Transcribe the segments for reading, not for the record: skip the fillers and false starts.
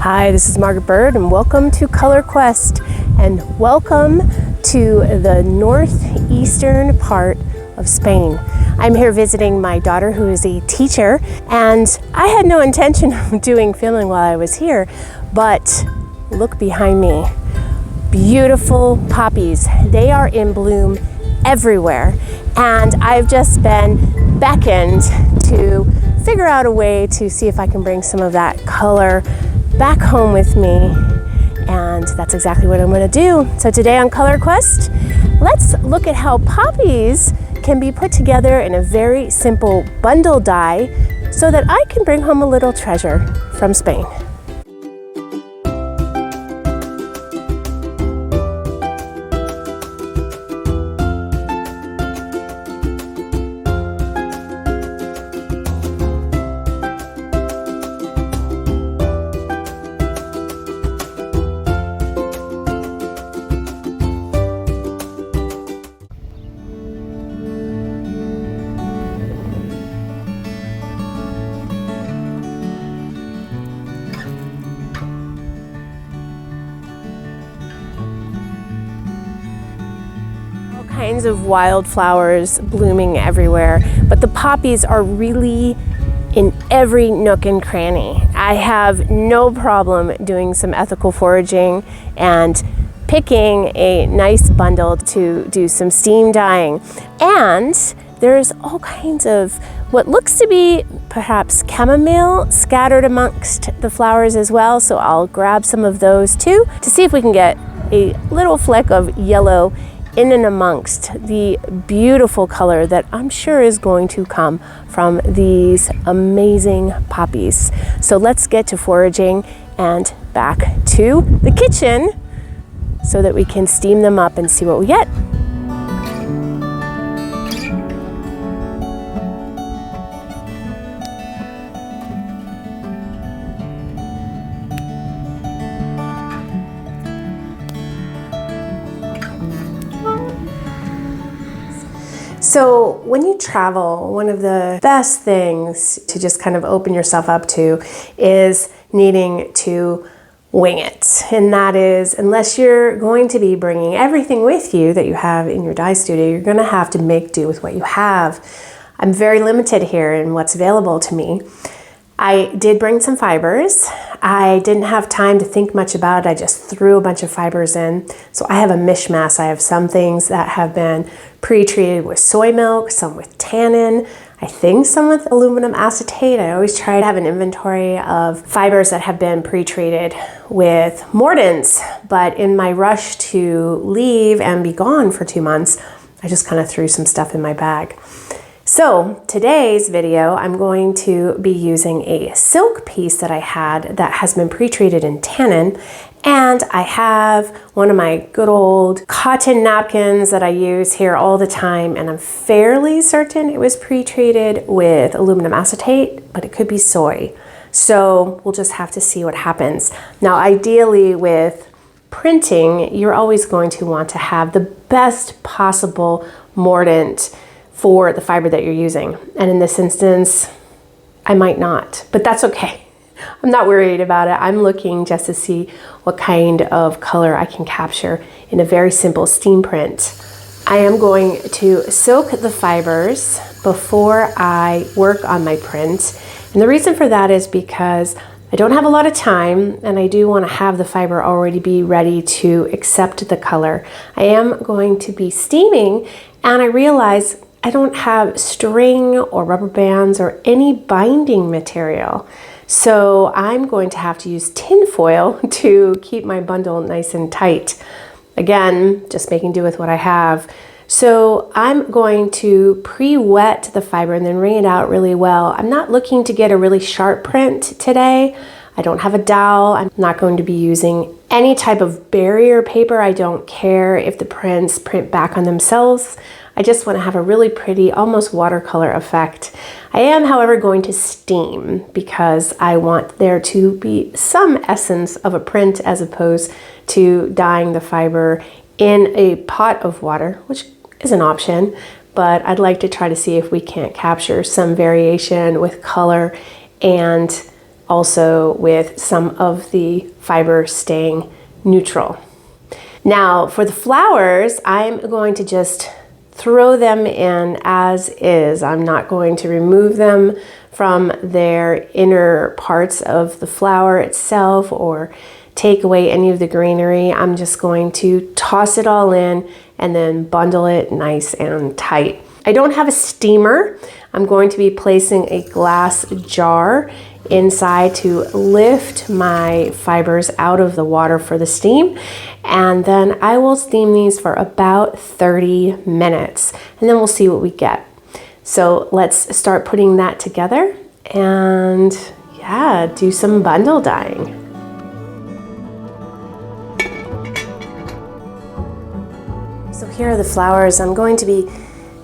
Hi, this is Margaret Byrd and welcome to Color Quest and welcome to the northeastern part of Spain. I'm here visiting my daughter who is a teacher, and I had no intention of doing filming while I was here, but look behind me. Beautiful poppies. They are in bloom everywhere, and I've just been beckoned to figure out a way to see if I can bring some of that color back home with me, and that's exactly what I'm going to do. So today on Color Quest, let's look at how poppies can be put together in a very simple bundle dye so that I can bring home a little treasure from Spain. Kinds of wildflowers blooming everywhere, but the poppies are really in every nook and cranny. I have no problem doing some ethical foraging and picking a nice bundle to do some steam dyeing. And there's all kinds of what looks to be perhaps chamomile scattered amongst the flowers as well, so I'll grab some of those too to see if we can get a little fleck of yellow in and amongst the beautiful color that I'm sure is going to come from these amazing poppies. So let's get to foraging and back to the kitchen so that we can steam them up and see what we get. So when you travel, one of the best things to just kind of open yourself up to is needing to wing it. And that is, unless you're going to be bringing everything with you that you have in your dye studio, you're going to have to make do with what you have. I'm very limited here in what's available to me. I did bring some fibers. I didn't have time to think much about it. I just threw a bunch of fibers in. So I have a mishmash. I have some things that have been pre-treated with soy milk, some with tannin, I think some with aluminum acetate. I always try to have an inventory of fibers that have been pre-treated with mordants, but in my rush to leave and be gone for 2 months, I just kind of threw some stuff in my bag. So today's video, I'm going to be using a silk piece that I had that has been pre-treated in tannin, and I have one of my good old cotton napkins that I use here all the time, and I'm fairly certain it was pre-treated with aluminum acetate, but it could be soy. So we'll just have to see what happens. Now, ideally with printing, you're always going to want to have the best possible mordant for the fiber that you're using. And in this instance, I might not, but that's okay. I'm not worried about it. I'm looking just to see what kind of color I can capture in a very simple steam print. I am going to soak the fibers before I work on my print. And the reason for that is because I don't have a lot of time, and I do want to have the fiber already be ready to accept the color. I am going to be steaming, and I realize I don't have string or rubber bands or any binding material. So I'm going to have to use tin foil to keep my bundle nice and tight. Again, just making do with what I have. So I'm going to pre-wet the fiber and then wring it out really well. I'm not looking to get a really sharp print today. I don't have a dowel. I'm not going to be using any type of barrier paper. I don't care if the prints print back on themselves. I just want to have a really pretty, almost watercolor effect. I am, however, going to steam because I want there to be some essence of a print as opposed to dyeing the fiber in a pot of water, which is an option, but I'd like to try to see if we can't capture some variation with color and also with some of the fiber staying neutral. Now for the flowers, I'm going to just throw them in as is. I'm not going to remove them from their inner parts of the flower itself or take away any of the greenery. I'm just going to toss it all in and then bundle it nice and tight. I don't have a steamer. I'm going to be placing a glass jar inside to lift my fibers out of the water for the steam, and then I will steam these for about 30 minutes and then we'll see what we get. So let's start putting that together and yeah, do some bundle dyeing. So here are the flowers. I'm going to be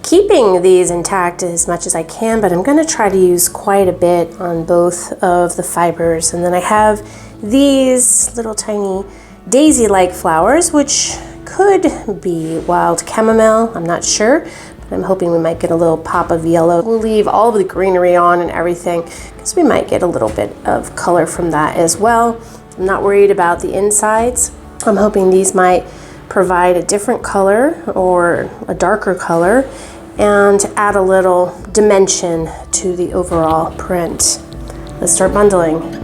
keeping these intact as much as I can, but I'm going to try to use quite a bit on both of the fibers. And then I have these little tiny daisy-like flowers, which could be wild chamomile. I'm not sure, but I'm hoping we might get a little pop of yellow. We'll leave all of the greenery on and everything because we might get a little bit of color from that as well. I'm not worried about the insides. I'm hoping these might provide a different color or a darker color and add a little dimension to the overall print. Let's start bundling.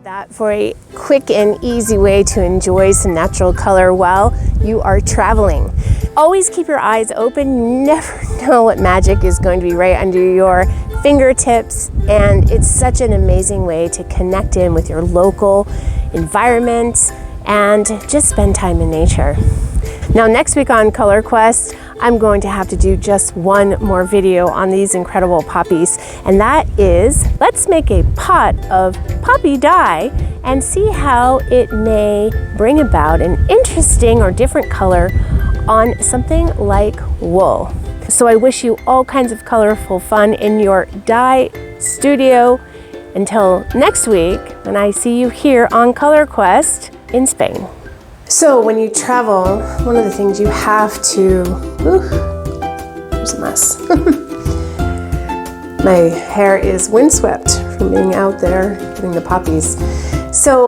That for a quick and easy way to enjoy some natural color while you are traveling. Always keep your eyes open. You never know what magic is going to be right under your fingertips, and it's such an amazing way to connect in with your local environment and just spend time in nature. Now next week on Color Quest, I'm going to have to do just one more video on these incredible poppies, and that is, let's make a pot of poppy dye and see how it may bring about an interesting or different color on something like wool. So I wish you all kinds of colorful fun in your dye studio. Until next week, when I see you here on Color Quest in Spain. So when you travel, one of the things you have to, there's a mess. My hair is windswept from being out there getting the poppies. So